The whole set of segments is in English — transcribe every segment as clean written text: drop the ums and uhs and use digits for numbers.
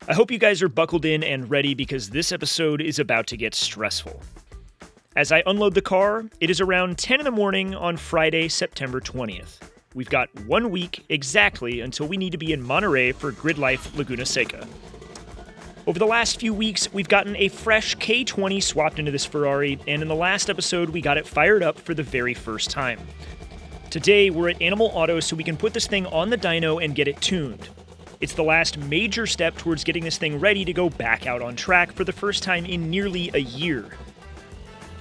I hope you guys are buckled in and ready because this episode is about to get stressful. As I unload the car, it is around 10 in the morning on Friday, September 20th. We've got 1 week exactly until we need to be in Monterey for GridLife Laguna Seca. Over the last few weeks, we've gotten a fresh K20 swapped into this Ferrari, and in the last episode, we got it fired up for the very first time. Today, we're at Animal Auto so we can put this thing on the dyno and get it tuned. It's the last major step towards getting this thing ready to go back out on track for the first time in nearly a year.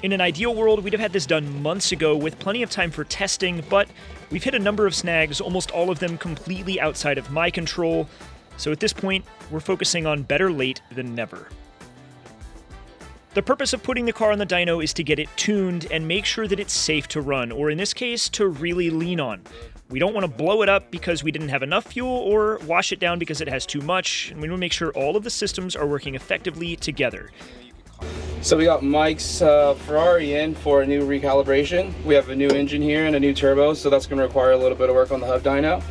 In an ideal world, we'd have had this done months ago with plenty of time for testing, but we've hit a number of snags, almost all of them completely outside of my control, so at this point, we're focusing on better late than never. The purpose of putting the car on the dyno is to get it tuned and make sure that it's safe to run, or in this case, to really lean on. We don't want to blow it up because we didn't have enough fuel or wash it down because it has too much, and we want to make sure all of the systems are working effectively together. So we got Mike's Ferrari in for a new recalibration. We have a new engine here and a new turbo, so that's going to require a little bit of work on the hub dyno.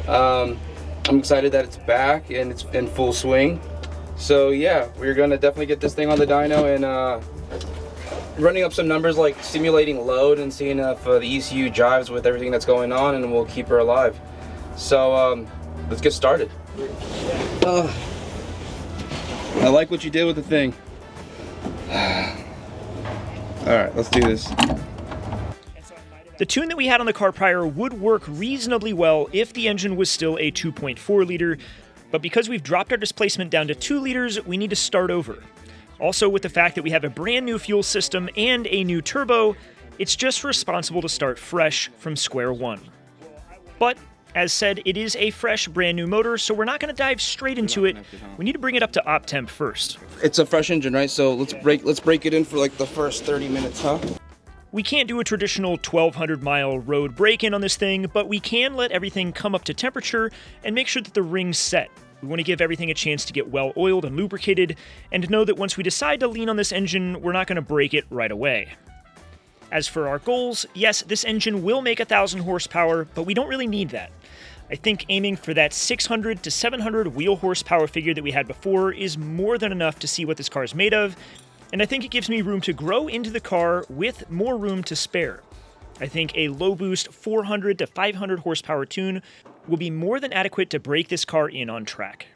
I'm excited that it's back and it's in full swing. So yeah, we're going to definitely get this thing on the dyno and running up some numbers like simulating load and seeing if the ECU jives with everything that's going on, and we'll keep her alive. So let's get started. I like what you did with the thing. Alright, let's do this. The tune that we had on the car prior would work reasonably well if the engine was still a 2.4 liter, but because we've dropped our displacement down to 2 liters, we need to start over. Also, with the fact that we have a brand new fuel system and a new turbo, it's just responsible to start fresh from square one. But, as said, it is a fresh brand new motor, so we're not going to dive straight into it. We need to bring it up to op temp first. It's a fresh engine, right? So let's break it in for like the first 30 minutes, huh? We can't do a traditional 1,200-mile road break-in on this thing, but we can let everything come up to temperature and make sure that the ring's set. We want to give everything a chance to get well oiled and lubricated, and know that once we decide to lean on this engine, we're not going to break it right away. As for our goals, yes, this engine will make 1,000 horsepower, but we don't really need that. I think aiming for that 600 to 700 wheel horsepower figure that we had before is more than enough to see what this car is made of, and I think it gives me room to grow into the car with more room to spare. I think a low boost 400 to 500 horsepower tune will be more than adequate to break this car in on track.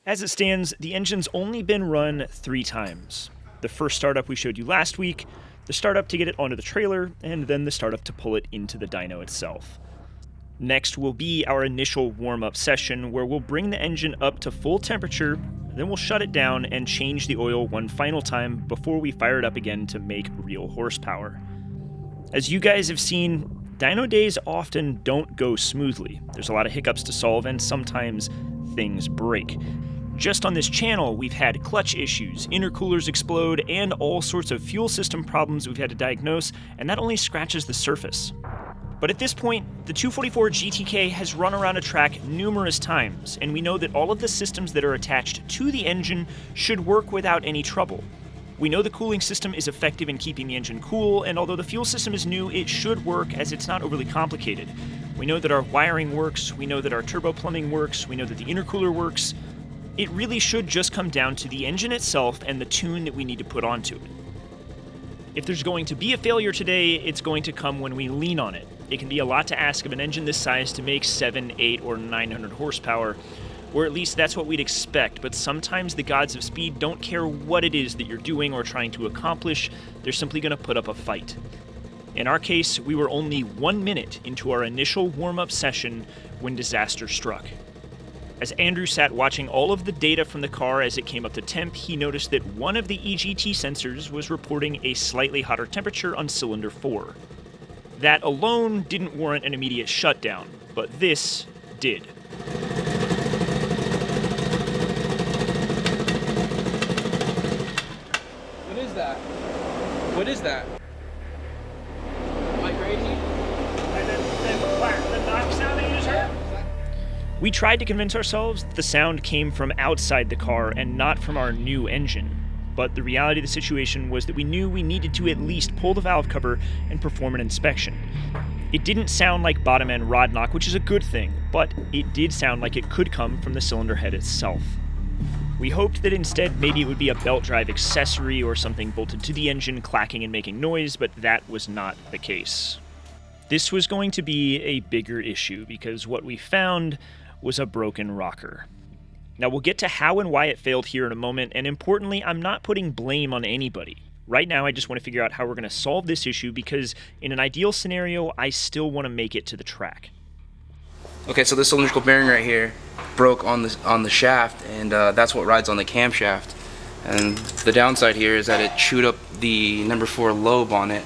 As it stands, the engine's only been run 3 times. The first startup we showed you last week, the startup to get it onto the trailer, and then the startup to pull it into the dyno itself. Next will be our initial warm-up session where we'll bring the engine up to full temperature, then we'll shut it down and change the oil one final time before we fire it up again to make real horsepower. As you guys have seen, dyno days often don't go smoothly. There's a lot of hiccups to solve and sometimes things break. Just on this channel, we've had clutch issues, intercoolers explode, and all sorts of fuel system problems we've had to diagnose, and that only scratches the surface. But at this point, the 244 GTK has run around a track numerous times, and we know that all of the systems that are attached to the engine should work without any trouble. We know the cooling system is effective in keeping the engine cool, and although the fuel system is new, it should work as it's not overly complicated. We know that our wiring works, we know that our turbo plumbing works, we know that the intercooler works. It really should just come down to the engine itself and the tune that we need to put onto it. If there's going to be a failure today, it's going to come when we lean on it. It can be a lot to ask of an engine this size to make 7, 8, or 900 horsepower, or at least that's what we'd expect, but sometimes the gods of speed don't care what it is that you're doing or trying to accomplish, they're simply going to put up a fight. In our case, we were only 1 minute into our initial warm-up session when disaster struck. As Andrew sat watching all of the data from the car as it came up to temp, he noticed that one of the EGT sensors was reporting a slightly hotter temperature on cylinder 4. That alone didn't warrant an immediate shutdown, but this did. What is that? What is that? Am I crazy? The knock sound that you just heard? We tried to convince ourselves that the sound came from outside the car and not from our new engine. But the reality of the situation was that we knew we needed to at least pull the valve cover and perform an inspection. It didn't sound like bottom end rod knock, which is a good thing, but it did sound like it could come from the cylinder head itself. We hoped that instead maybe it would be a belt drive accessory or something bolted to the engine clacking and making noise, but that was not the case. This was going to be a bigger issue because what we found was a broken rocker. Now we'll get to how and why it failed here in a moment, and importantly, I'm not putting blame on anybody. Right now I just want to figure out how we're going to solve this issue because in an ideal scenario, I still want to make it to the track. Okay, so this cylindrical bearing right here broke on the shaft, and that's what rides on the camshaft. And the downside here is that it chewed up the number 4 lobe on it.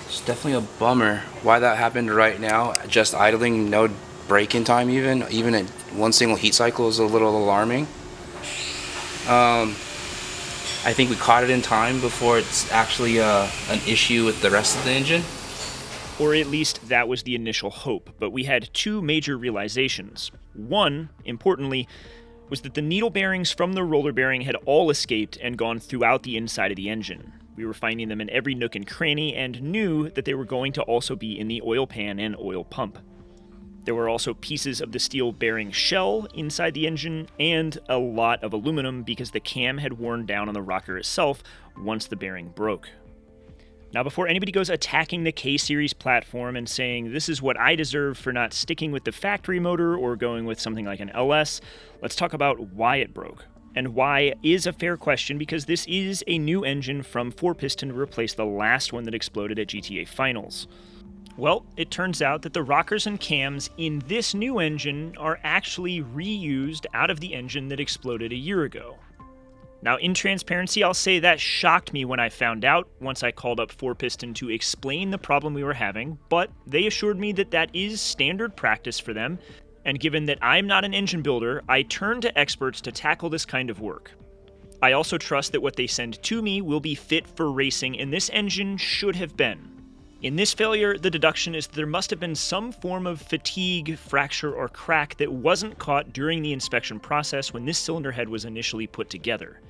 It's definitely a bummer. Why that happened right now, just idling, no break-in time even at one single heat cycle is a little alarming. I think we caught it in time before it's actually an issue with the rest of the engine. Or at least that was the initial hope, but we had two major realizations. One, importantly, was that the needle bearings from the roller bearing had all escaped and gone throughout the inside of the engine. We were finding them in every nook and cranny and knew that they were going to also be in the oil pan and oil pump. There were also pieces of the steel bearing shell inside the engine and a lot of aluminum because the cam had worn down on the rocker itself once the bearing broke. Now, before anybody goes attacking the K-Series platform and saying, this is what I deserve for not sticking with the factory motor or going with something like an LS, let's talk about why it broke. And why is a fair question because this is a new engine from 4-piston to replace the last one that exploded at GTA Finals. Well, it turns out that the rockers and cams in this new engine are actually reused out of the engine that exploded a year ago. Now, in transparency, I'll say that shocked me when I found out once I called up 4-piston to explain the problem we were having, but they assured me that that is standard practice for them, and given that I'm not an engine builder, I turn to experts to tackle this kind of work. I also trust that what they send to me will be fit for racing, and this engine should have been. In this failure, the deduction is that there must have been some form of fatigue, fracture, or crack that wasn't caught during the inspection process when this cylinder head was initially put together.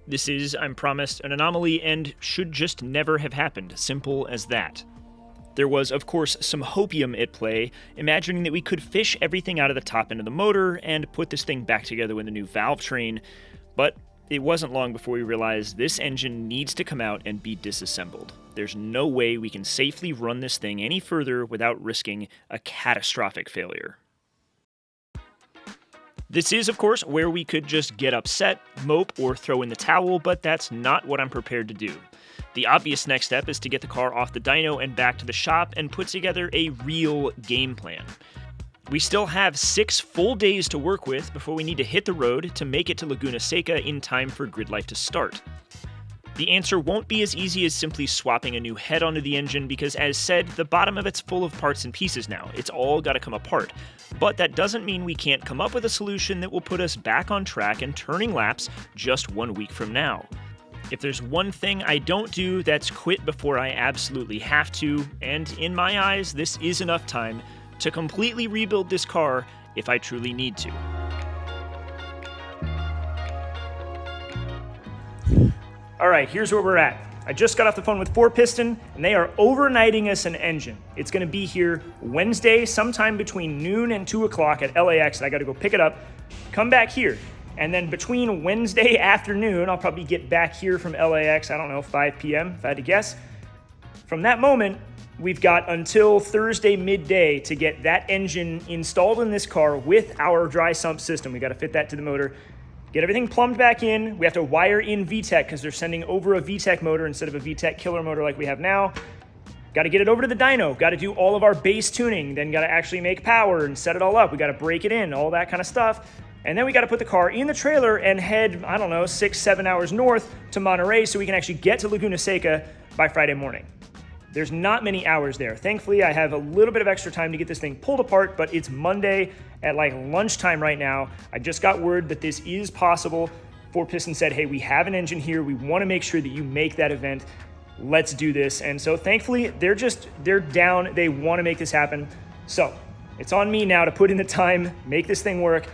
This is, I'm promised, an anomaly and should just never have happened, simple as that. There was, of course, some hopium at play, imagining that we could fish everything out of the top end of the motor and put this thing back together with a new valve train, but it wasn't long before we realized this engine needs to come out and be disassembled. There's no way we can safely run this thing any further without risking a catastrophic failure. This is, of course, where we could just get upset, mope, or throw in the towel, but that's not what I'm prepared to do. The obvious next step is to get the car off the dyno and back to the shop and put together a real game plan. We still have 6 full days to work with before we need to hit the road to make it to Laguna Seca in time for GridLife to start. The answer won't be as easy as simply swapping a new head onto the engine because, as said, the bottom of it's full of parts and pieces now. It's all got to come apart. But that doesn't mean we can't come up with a solution that will put us back on track and turning laps just 1 week from now. If there's one thing I don't do, that's quit before I absolutely have to, and in my eyes, this is enough time to completely rebuild this car if I truly need to. All right, here's where we're at. I just got off the phone with 4-piston, and they are overnighting us an engine. It's gonna be here Wednesday, sometime between noon and 2 o'clock at LAX, and I gotta go pick it up, come back here. And then between Wednesday afternoon, I'll probably get back here from LAX, I don't know, 5 p.m., if I had to guess. From that moment, we've got until Thursday midday to get that engine installed in this car with our dry sump system. We gotta fit that to the motor. Get everything plumbed back in. We have to wire in VTEC because they're sending over a VTEC motor instead of a VTEC killer motor like we have now. Got to get it over to the dyno. Got to do all of our base tuning. Then got to actually make power and set it all up. We got to break it in, all that kind of stuff. And then we got to put the car in the trailer and head, 6-7 hours north to Monterey so we can actually get to Laguna Seca by Friday morning. There's not many hours there. Thankfully, I have a little bit of extra time to get this thing pulled apart, but it's Monday at lunchtime right now. I just got word that this is possible. 4-piston said, hey, we have an engine here. We want to make sure that you make that event. Let's do this. And so thankfully, they're down. They want to make this happen. So it's on me now to put in the time, make this thing work.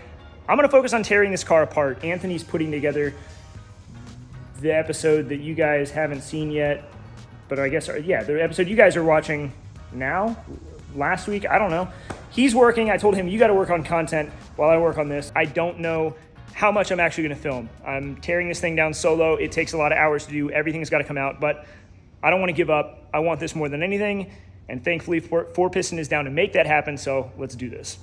I'm going to focus on tearing this car apart. Anthony's putting together the episode that you guys haven't seen yet. but I guess, yeah, the episode you guys are watching now, last week, I don't know. He's working. I told him, you got to work on content while I work on this. I don't know how much I'm actually going to film. I'm tearing this thing down solo. It takes a lot of hours to do. Everything's got to come out, but I don't want to give up. I want this more than anything. And thankfully, Four Piston is down to make that happen. So let's do this.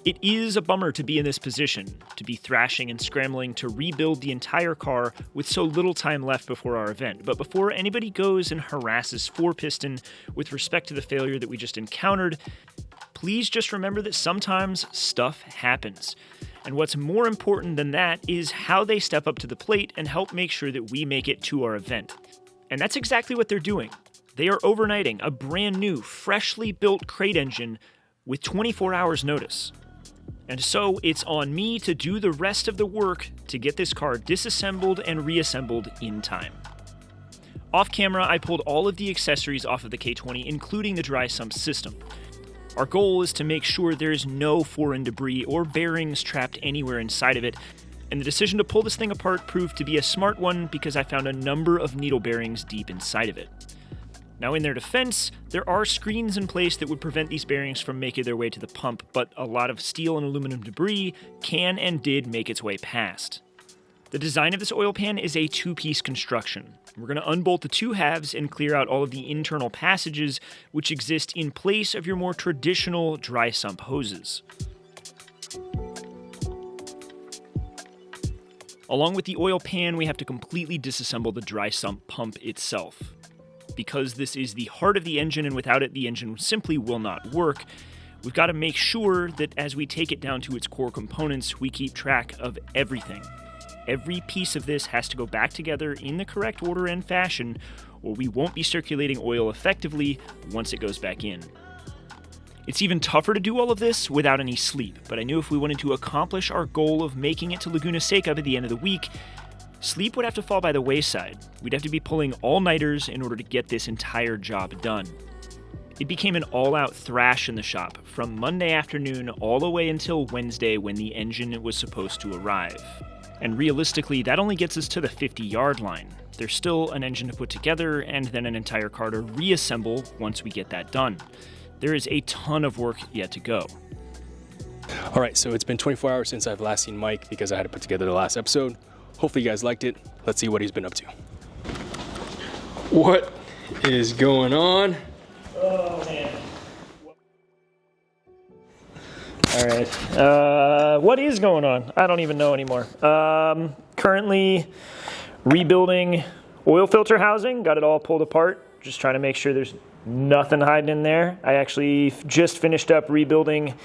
It is a bummer to be in this position, to be thrashing and scrambling to rebuild the entire car with so little time left before our event. But before anybody goes and harasses Four Piston with respect to the failure that we just encountered, please just remember that sometimes stuff happens. And what's more important than that is how they step up to the plate and help make sure that we make it to our event. And that's exactly what they're doing. They are overnighting a brand new, freshly built crate engine with 24 hours notice. And so it's on me to do the rest of the work to get this car disassembled and reassembled in time. Off camera, I pulled all of the accessories off of the K20, including the dry sump system. Our goal is to make sure there's no foreign debris or bearings trapped anywhere inside of it, and the decision to pull this thing apart proved to be a smart one because I found a number of needle bearings deep inside of it. Now, in their defense, there are screens in place that would prevent these bearings from making their way to the pump, but a lot of steel and aluminum debris can and did make its way past. The design of this oil pan is a two-piece construction. We're going to unbolt the two halves and clear out all of the internal passages which exist in place of your more traditional dry sump hoses. Along with the oil pan, we have to completely disassemble the dry sump pump itself. Because this is the heart of the engine, and without it, the engine simply will not work, we've got to make sure that as we take it down to its core components, we keep track of everything. Every piece of this has to go back together in the correct order and fashion, or we won't be circulating oil effectively once it goes back in. It's even tougher to do all of this without any sleep, but I knew if we wanted to accomplish our goal of making it to Laguna Seca by the end of the week, sleep would have to fall by the wayside. We'd have to be pulling all-nighters in order to get this entire job done. It became an all-out thrash in the shop, from Monday afternoon all the way until Wednesday when the engine was supposed to arrive. And realistically, that only gets us to the 50-yard line. There's still an engine to put together and then an entire car to reassemble once we get that done. There is a ton of work yet to go. All right, so it's been 24 hours since I've last seen Mike because I had to put together the last episode. Hopefully you guys liked it. Let's see what he's been up to. What is going on? Oh, man. All right. What is going on? I don't even know anymore. Currently rebuilding oil filter housing. Got it all pulled apart. Just trying to make sure there's nothing hiding in there. I actually just finished up rebuilding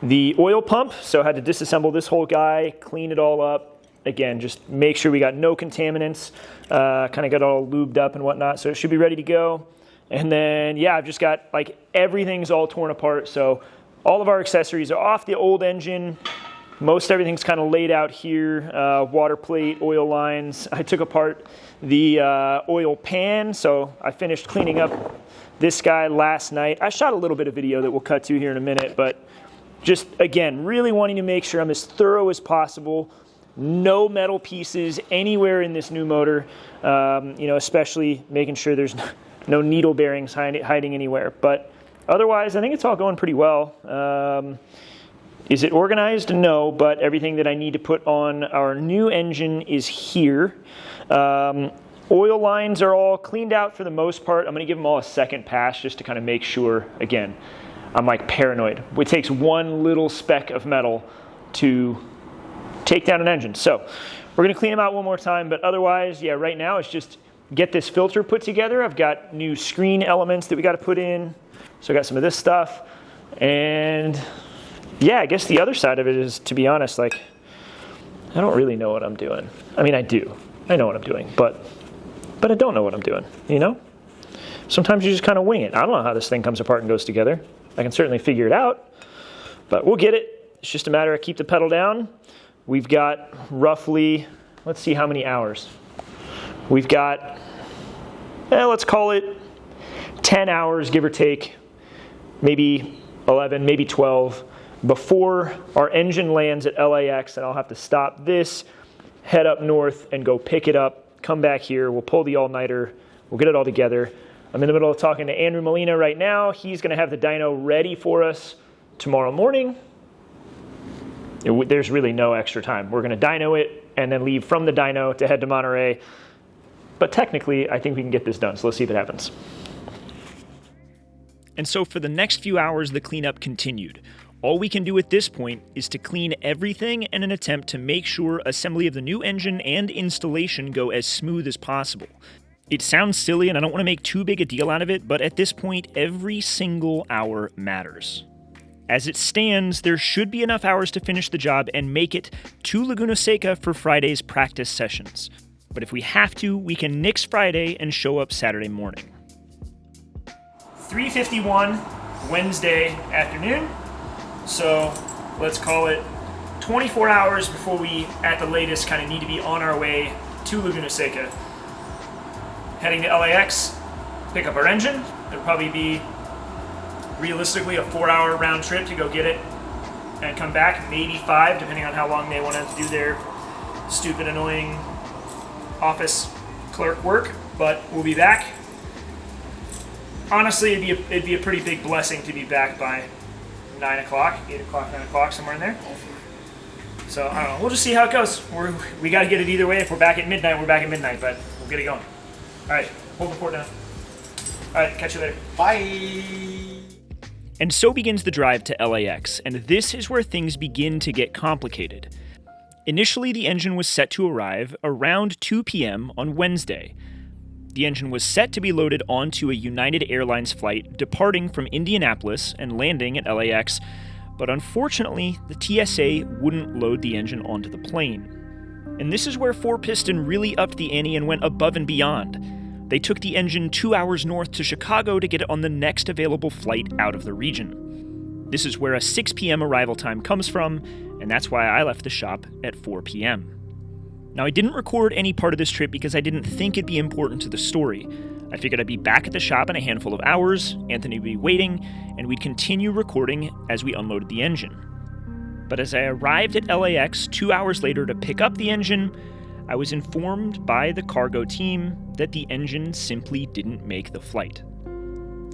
the oil pump, so I had to disassemble this whole guy, clean it all up. Again, just make sure we got no contaminants, kind of got all lubed up and whatnot, so it should be ready to go. And then, yeah, I've just got, like, everything's all torn apart, so all of our accessories are off the old engine. Most everything's kind of laid out here, water plate, oil lines. I took apart the oil pan, so I finished cleaning up this guy last night. I shot a little bit of video that we'll cut to here in a minute, but just, again, really wanting to make sure I'm as thorough as possible. No metal pieces anywhere in this new motor, especially making sure there's no needle bearings hiding anywhere. But otherwise, I think it's all going pretty well. Is it organized? No, but everything that I need to put on our new engine is here. Oil lines are all cleaned out for the most part. I'm going to give them all a second pass just to kind of make sure. Again, I'm like paranoid. It takes one little speck of metal to take down an engine. So we're going to clean them out one more time, but otherwise, yeah, right now it's just get this filter put together. I've got new screen elements that we got to put in. So I got some of this stuff. And yeah, I guess the other side of it is, to be honest, like, I don't really know what I'm doing. I mean, I do. I know what I'm doing, but I don't know what I'm doing, you know? Sometimes you just kind of wing it. I don't know how this thing comes apart and goes together. I can certainly figure it out, but we'll get it. It's just a matter of keep the pedal down. We've got roughly, let's see how many hours. We've got, let's call it 10 hours, give or take, maybe 11, maybe 12, before our engine lands at LAX, and I'll have to stop this, head up north, and go pick it up, come back here, we'll pull the all-nighter, We'll get it all together. I'm in the middle of talking to Andrew Molina right now. He's going to have the dyno ready for us tomorrow morning. There's really no extra time. We're going to dyno it and then leave from the dyno to head to Monterey. But technically, I think we can get this done, so let's see if it happens. And so for the next few hours, the cleanup continued. All we can do at this point is to clean everything in an attempt to make sure assembly of the new engine and installation go as smooth as possible. It sounds silly and I don't want to make too big a deal out of it, but at this point, every single hour matters. As it stands, there should be enough hours to finish the job and make it to Laguna Seca for Friday's practice sessions. But if we have to, we can nix Friday and show up Saturday morning. 3:51 Wednesday afternoon. So let's call it 24 hours before we, at the latest, kind of need to be on our way to Laguna Seca. Heading to LAX, pick up our engine. It'll probably be realistically a 4-hour round trip to go get it and come back, maybe 5, depending on how long they want to do their stupid, annoying office clerk work, but we'll be back. Honestly, it'd be a pretty big blessing to be back by 9 o'clock, 8 o'clock, 9 o'clock, somewhere in there. So, I don't know. We'll just see how it goes. We got to get it either way. If we're back at midnight, we're back at midnight, but we'll get it going. All right, hold the fort down. All right, catch you later. Bye! And so begins the drive to LAX, and this is where things begin to get complicated. Initially, the engine was set to arrive around 2 p.m. on Wednesday. The engine was set to be loaded onto a United Airlines flight departing from Indianapolis and landing at LAX, but unfortunately, the TSA wouldn't load the engine onto the plane. And this is where 4Piston really upped the ante and went above and beyond. They took the engine 2 hours north to Chicago to get it on the next available flight out of the region. This is where a 6 p.m. arrival time comes from, and that's why I left the shop at 4 p.m. Now, I didn't record any part of this trip because I didn't think it'd be important to the story. I figured I'd be back at the shop in a handful of hours, Anthony would be waiting, and we'd continue recording as we unloaded the engine. But as I arrived at LAX 2 hours later to pick up the engine, I was informed by the cargo team that the engine simply didn't make the flight.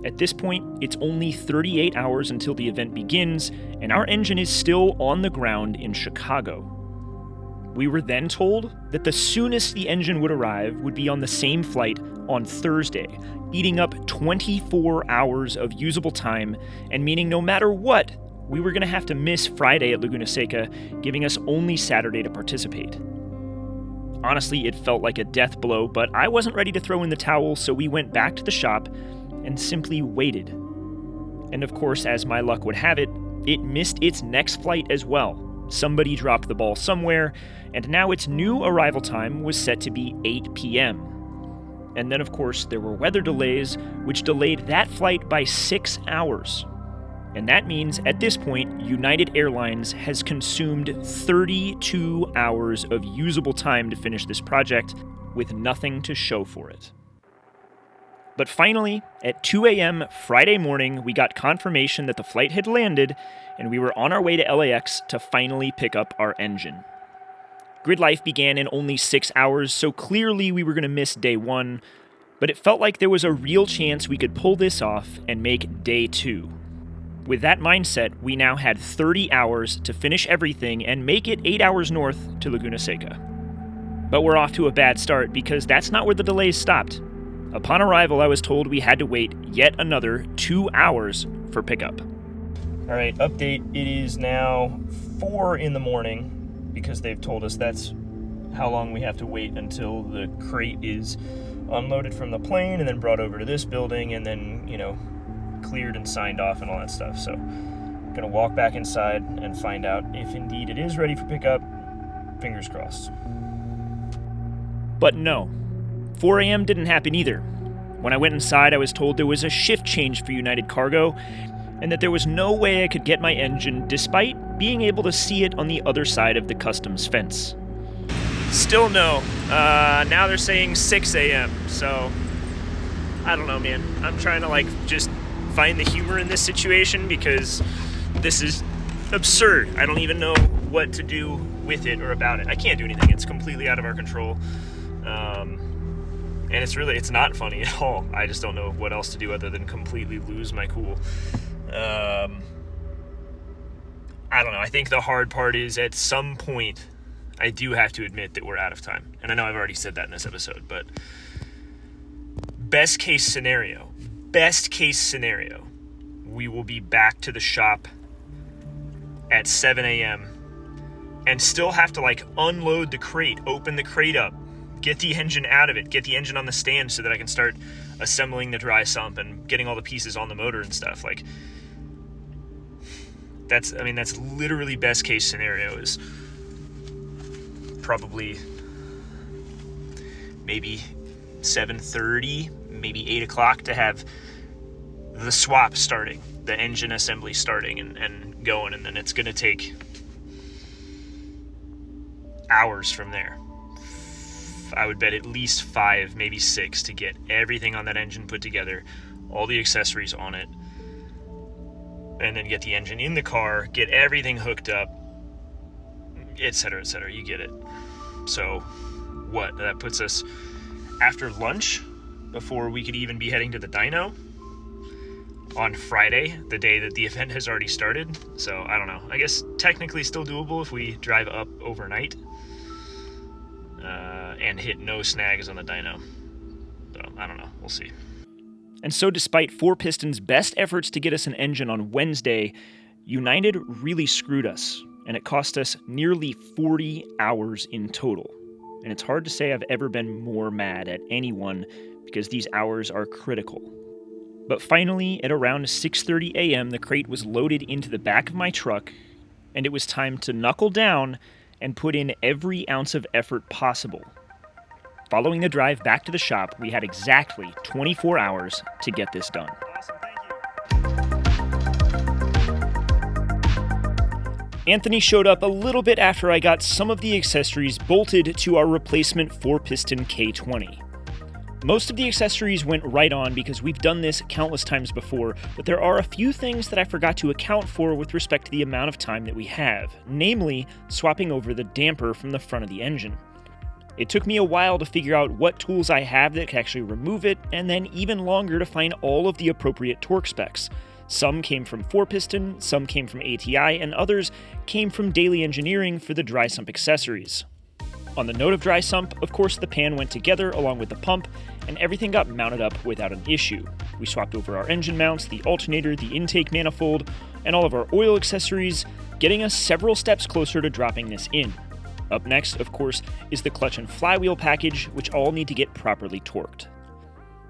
At this point, it's only 38 hours until the event begins, and our engine is still on the ground in Chicago. We were then told that the soonest the engine would arrive would be on the same flight on Thursday, eating up 24 hours of usable time, and meaning no matter what, we were going to have to miss Friday at Laguna Seca, giving us only Saturday to participate. Honestly, it felt like a death blow, but I wasn't ready to throw in the towel, so we went back to the shop and simply waited. And of course, as my luck would have it, it missed its next flight as well. Somebody dropped the ball somewhere, and now its new arrival time was set to be 8 p.m. And then, of course, there were weather delays, which delayed that flight by 6 hours. And that means, at this point, United Airlines has consumed 32 hours of usable time to finish this project, with nothing to show for it. But finally, at 2 a.m. Friday morning, we got confirmation that the flight had landed, and we were on our way to LAX to finally pick up our engine. GridLife began in only 6 hours, so clearly we were going to miss day 1, but it felt like there was a real chance we could pull this off and make day 2. With that mindset, we now had 30 hours to finish everything and make it 8 hours north to Laguna Seca. But we're off to a bad start because that's not where the delays stopped. Upon arrival, I was told we had to wait yet another 2 hours for pickup. All right, update. It is now 4 in the morning because they've told us that's how long we have to wait until the crate is unloaded from the plane and then brought over to this building and then, cleared and signed off and all that stuff. So I'm gonna walk back inside and find out if indeed it is ready for pickup. Fingers crossed. But no, 4 a.m. didn't happen either. When I went inside, I was told there was a shift change for United Cargo and that there was no way I could get my engine despite being able to see it on the other side of the customs fence. Still no. Now they're saying 6 a.m. So I don't know, man. I'm trying to just find the humor in this situation because this is absurd. I don't even know what to do with it or about it. I can't do anything. It's completely out of our control. And it's not funny at all. I just don't know what else to do other than completely lose my cool. I don't know. I think the hard part is at some point, I do have to admit that we're out of time. And I know I've already said that in this episode, but best case scenario, we will be back to the shop at 7 a.m. and still have to like unload the crate, open the crate up, get the engine out of it, get the engine on the stand so that I can start assembling the dry sump and getting all the pieces on the motor and stuff. Like, that's literally best case scenario is probably maybe 7:30, maybe 8 o'clock to have the swap starting, the engine assembly starting and going, and then it's going to take hours from there. I would bet at least 5, maybe 6 to get everything on that engine put together, all the accessories on it, and then get the engine in the car, get everything hooked up, etc., etc. You get it. So what? That puts us after lunch, before we could even be heading to the dyno, on Friday, the day that the event has already started. So I don't know. I guess technically still doable if we drive up overnight and hit no snags on the dyno. So I don't know. We'll see. And so despite 4Piston's best efforts to get us an engine on Wednesday, United really screwed us, and it cost us nearly 40 hours in total. And it's hard to say I've ever been more mad at anyone because these hours are critical. But finally, at around 6:30 a.m., the crate was loaded into the back of my truck, and it was time to knuckle down and put in every ounce of effort possible. Following the drive back to the shop, we had exactly 24 hours to get this done. Awesome, thank you. Anthony showed up a little bit after I got some of the accessories bolted to our replacement 4-piston K20. Most of the accessories went right on because we've done this countless times before, but there are a few things that I forgot to account for with respect to the amount of time that we have, namely swapping over the damper from the front of the engine. It took me a while to figure out what tools I have that could actually remove it, and then even longer to find all of the appropriate torque specs. Some came from 4-piston, some came from ATI, and others came from Daily Engineering for the dry sump accessories. On the note of dry sump, of course the pan went together along with the pump, and everything got mounted up without an issue. We swapped over our engine mounts, the alternator, the intake manifold, and all of our oil accessories, getting us several steps closer to dropping this in. Up next, of course, is the clutch and flywheel package, which all need to get properly torqued.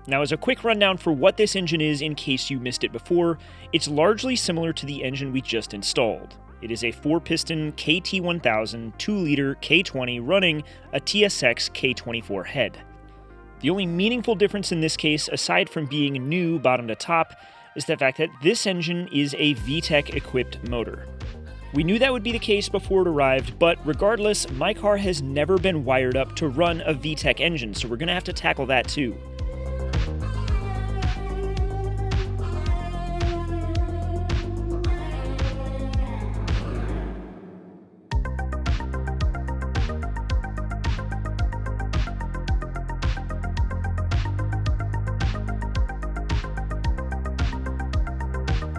Now, as a quick rundown for what this engine is in case you missed it before, it's largely similar to the engine we just installed. It is a 4-piston KT1000 2-liter K20 running a TSX K24 head. The only meaningful difference in this case, aside from being new bottom to top, is the fact that this engine is a VTEC equipped motor. We knew that would be the case before it arrived, but regardless, my car has never been wired up to run a VTEC engine, so we're going to have to tackle that too.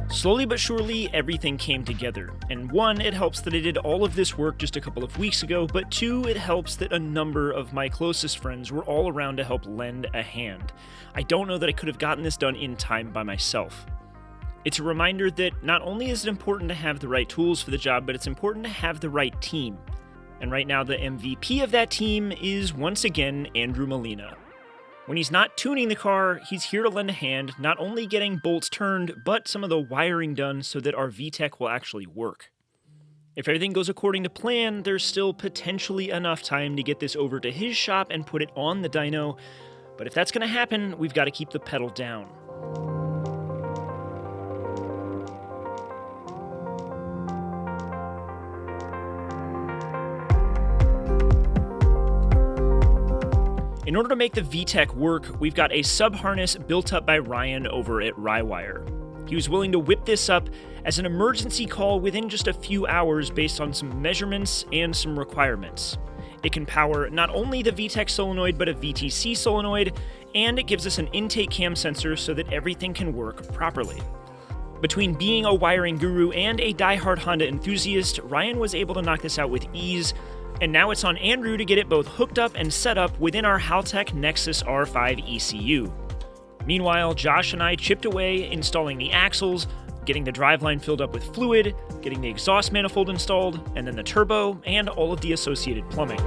Slowly but surely, everything came together, and 1, it helps that I did all of this work just a couple of weeks ago, but 2, it helps that a number of my closest friends were all around to help lend a hand. I don't know that I could have gotten this done in time by myself. It's a reminder that not only is it important to have the right tools for the job, but it's important to have the right team. And right now, the MVP of that team is once again Andrew Molina. When he's not tuning the car, he's here to lend a hand, not only getting bolts turned, but some of the wiring done so that our VTEC will actually work. If everything goes according to plan, there's still potentially enough time to get this over to his shop and put it on the dyno, but if that's going to happen, we've got to keep the pedal down. In order to make the VTEC work, we've got a sub-harness built up by Ryan over at Rywire. He was willing to whip this up as an emergency call within just a few hours based on some measurements and some requirements. It can power not only the VTEC solenoid, but a VTC solenoid, and it gives us an intake cam sensor so that everything can work properly. Between being a wiring guru and a diehard Honda enthusiast, Ryan was able to knock this out with ease, and now it's on Andrew to get it both hooked up and set up within our Haltech Nexus R5 ECU. Meanwhile, Josh and I chipped away installing the axles, getting the driveline filled up with fluid, getting the exhaust manifold installed, and then the turbo, and all of the associated plumbing.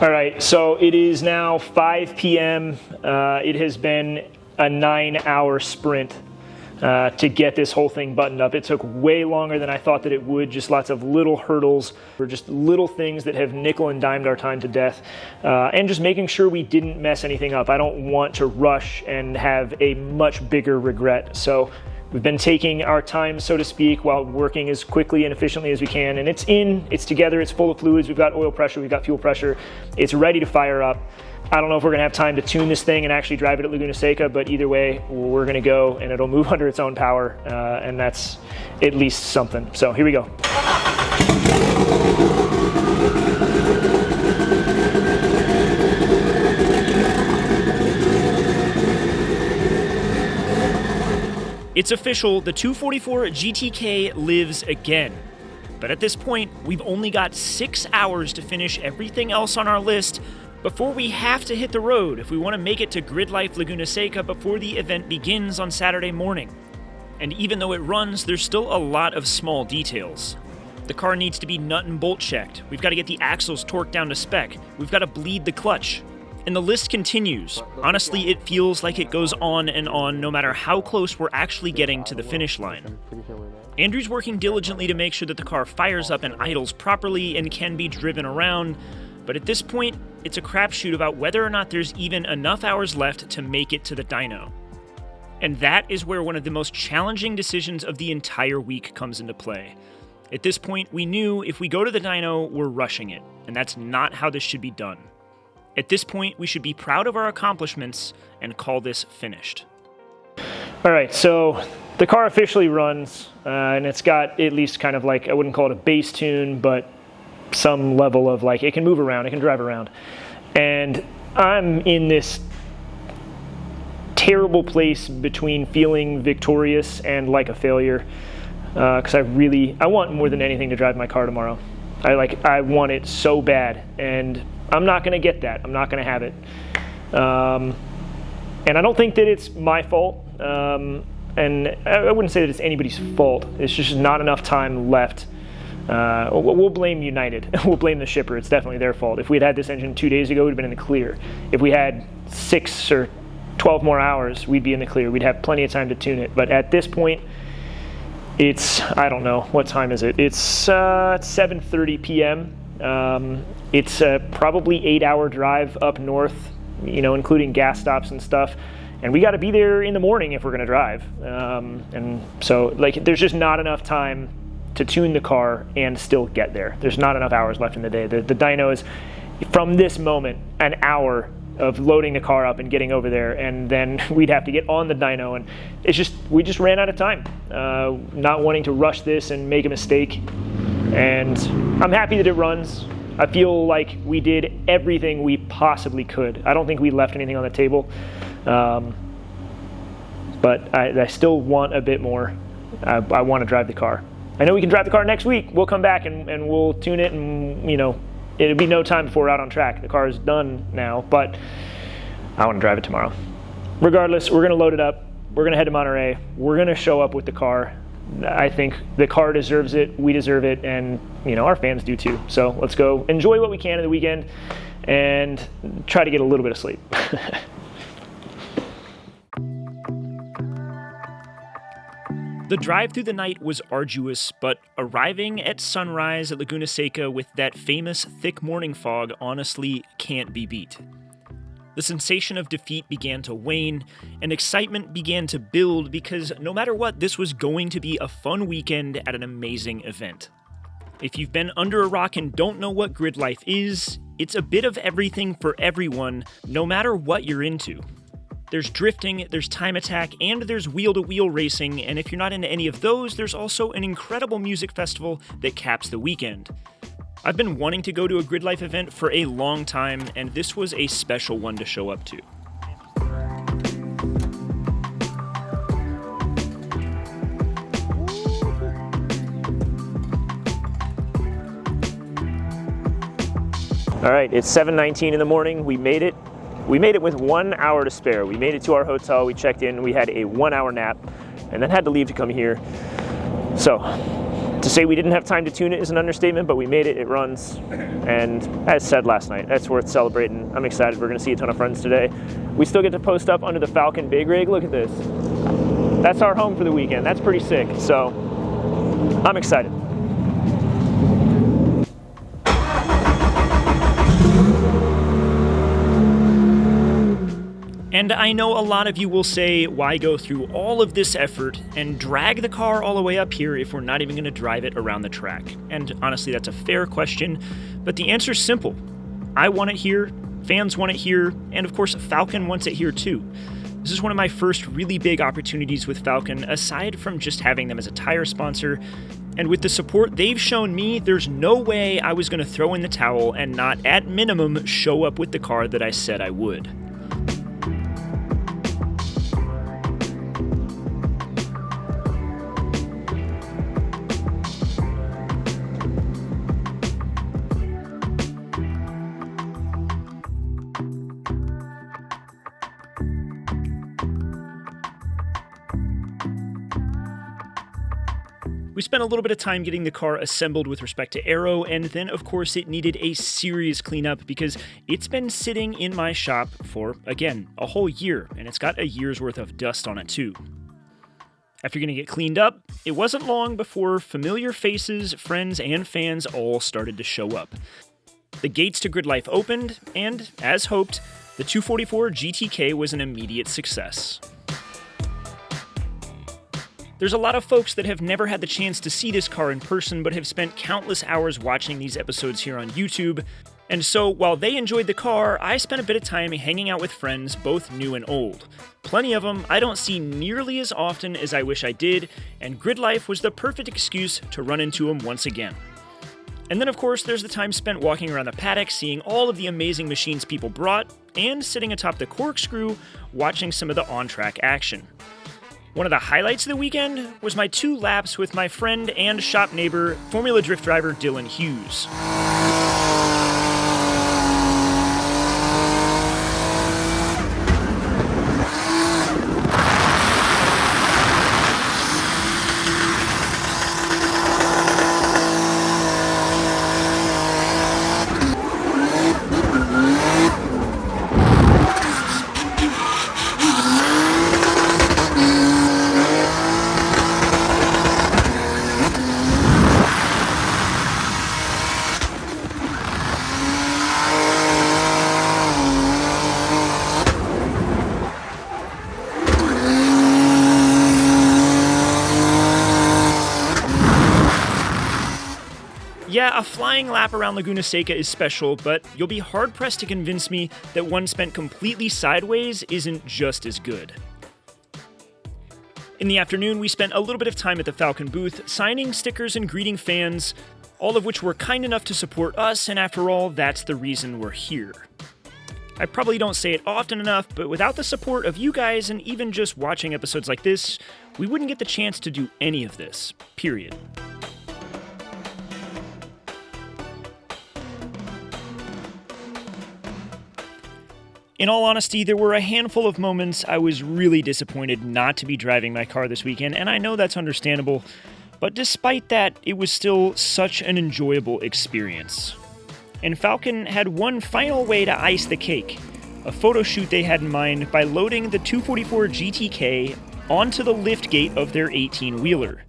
All right, so it is now 5 p.m. It has been a 9-hour sprint to get this whole thing buttoned up. It took way longer than I thought that it would, just lots of little hurdles, or just little things that have nickel and dimed our time to death, and just making sure we didn't mess anything up. I don't want to rush and have a much bigger regret. So we've been taking our time, so to speak, while working as quickly and efficiently as we can. And it's together, it's full of fluids. We've got oil pressure, we've got fuel pressure. It's ready to fire up. I don't know if we're gonna have time to tune this thing and actually drive it at Laguna Seca, but either way, we're gonna go and it'll move under its own power. And that's at least something. So here we go. It's official, the 244 GTK lives again. But at this point, we've only got 6 hours to finish everything else on our list before we have to hit the road if we want to make it to GridLife Laguna Seca before the event begins on Saturday morning. And even though it runs, there's still a lot of small details. The car needs to be nut and bolt checked. We've got to get the axles torqued down to spec. We've got to bleed the clutch. And the list continues. Honestly, it feels like it goes on and on no matter how close we're actually getting to the finish line. Andrew's working diligently to make sure that the car fires up and idles properly and can be driven around, but at this point, it's a crapshoot about whether or not there's even enough hours left to make it to the dyno. And that is where one of the most challenging decisions of the entire week comes into play. At this point, we knew if we go to the dyno, we're rushing it, and that's not how this should be done. At this point, we should be proud of our accomplishments and call this finished. All right, so the car officially runs, and it's got at least kind of like, I wouldn't call it a base tune, but some level of like, it can move around, it can drive around. And I'm in this terrible place between feeling victorious and like a failure, because I want more than anything to drive my car tomorrow. I want it so bad, and I'm not going to get that. I'm not going to have it. And I don't think that it's my fault. And I wouldn't say that it's anybody's fault. It's just not enough time left. We'll blame United. We'll blame the shipper. It's definitely their fault. If we'd had this engine 2 days ago, we'd have been in the clear. If we had 6 or 12 more hours, we'd be in the clear. We'd have plenty of time to tune it. But at this point, it's, I don't know, what time is it? It's 7:30 p.m. It's a probably 8-hour drive up north, including gas stops and stuff. And we got to be there in the morning if we're going to drive. And so, there's just not enough time to tune the car and still get there. There's not enough hours left in the day. The dyno is, from this moment, an hour of loading the car up and getting over there, and then we'd have to get on the dyno, and we just ran out of time, not wanting to rush this and make a mistake. And I'm happy that it runs. I feel like we did everything we possibly could. I don't think we left anything on the table, but I still want a bit more. I want to drive the car. I know we can drive the car next week. We'll come back and we'll tune it, and it'll be no time before we're out on track. The car is done now, but I want to drive it tomorrow. Regardless, we're going to load it up. We're going to head to Monterey. We're going to show up with the car. I think the car deserves it. We deserve it, and our fans do too. So let's go enjoy what we can of the weekend and try to get a little bit of sleep. The drive through the night was arduous, but arriving at sunrise at Laguna Seca with that famous thick morning fog honestly can't be beat. The sensation of defeat began to wane, and excitement began to build because no matter what, this was going to be a fun weekend at an amazing event. If you've been under a rock and don't know what GridLife is, it's a bit of everything for everyone, no matter what you're into. There's drifting, there's time attack, and there's wheel-to-wheel racing, and if you're not into any of those, there's also an incredible music festival that caps the weekend. I've been wanting to go to a GridLife event for a long time, and this was a special one to show up to. All right, it's 7:19 in the morning. We made it. We made it with 1 hour to spare. We made it to our hotel, we checked in, we had a 1 hour nap, and then had to leave to come here. So, to say we didn't have time to tune it is an understatement, but we made it, it runs. And as said last night, that's worth celebrating. I'm excited, we're gonna see a ton of friends today. We still get to post up under the Falcon Big Rig, look at this. That's our home for the weekend, that's pretty sick. So, I'm excited. And I know a lot of you will say, why go through all of this effort and drag the car all the way up here if we're not even going to drive it around the track? And honestly, that's a fair question, but the answer's simple. I want it here, fans want it here, and of course, Falcon wants it here too. This is one of my first really big opportunities with Falcon, aside from just having them as a tire sponsor. And with the support they've shown me, there's no way I was going to throw in the towel and not, at minimum, show up with the car that I said I would. We spent a little bit of time getting the car assembled with respect to aero, and then of course it needed a serious cleanup because it's been sitting in my shop for, again, a whole year, and it's got a year's worth of dust on it too. After getting it cleaned up, it wasn't long before familiar faces, friends, and fans all started to show up. The gates to GridLife opened, and as hoped, the 244 GTK was an immediate success. There's a lot of folks that have never had the chance to see this car in person, but have spent countless hours watching these episodes here on YouTube. And so, while they enjoyed the car, I spent a bit of time hanging out with friends, both new and old. Plenty of them I don't see nearly as often as I wish I did, and GridLife was the perfect excuse to run into them once again. And then, of course, there's the time spent walking around the paddock, seeing all of the amazing machines people brought, and sitting atop the corkscrew, watching some of the on-track action. One of the highlights of the weekend was my 2 laps with my friend and shop neighbor, Formula Drift driver Dylan Hughes. Yeah, a flying lap around Laguna Seca is special, but you'll be hard-pressed to convince me that one spent completely sideways isn't just as good. In the afternoon, we spent a little bit of time at the Falcon booth, signing stickers and greeting fans, all of which were kind enough to support us, and after all, that's the reason we're here. I probably don't say it often enough, but without the support of you guys and even just watching episodes like this, we wouldn't get the chance to do any of this, period. In all honesty, there were a handful of moments I was really disappointed not to be driving my car this weekend, and I know that's understandable, but despite that, it was still such an enjoyable experience. And Falcon had one final way to ice the cake, a photo shoot they had in mind by loading the 244 GTK onto the liftgate of their 18-wheeler.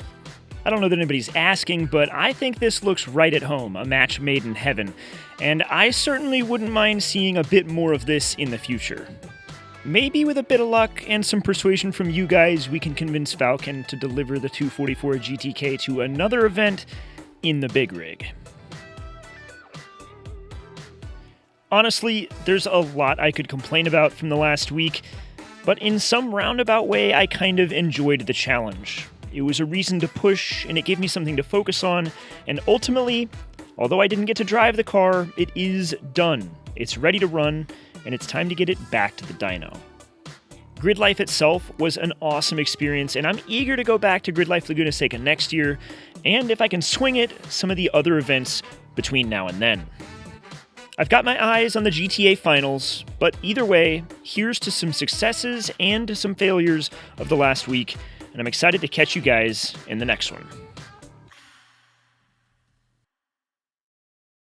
I don't know that anybody's asking, but I think this looks right at home, a match made in heaven, and I certainly wouldn't mind seeing a bit more of this in the future. Maybe with a bit of luck and some persuasion from you guys, we can convince Falcon to deliver the 244 GTK to another event, in the big rig. Honestly, there's a lot I could complain about from the last week, but in some roundabout way, I kind of enjoyed the challenge. It was a reason to push, and it gave me something to focus on, and ultimately, although I didn't get to drive the car, it is done. It's ready to run, and it's time to get it back to the dyno. GridLife itself was an awesome experience, and I'm eager to go back to GridLife Laguna Seca next year, and if I can swing it, some of the other events between now and then. I've got my eyes on the GTA finals, but either way, here's to some successes and some failures of the last week, and I'm excited to catch you guys in the next one.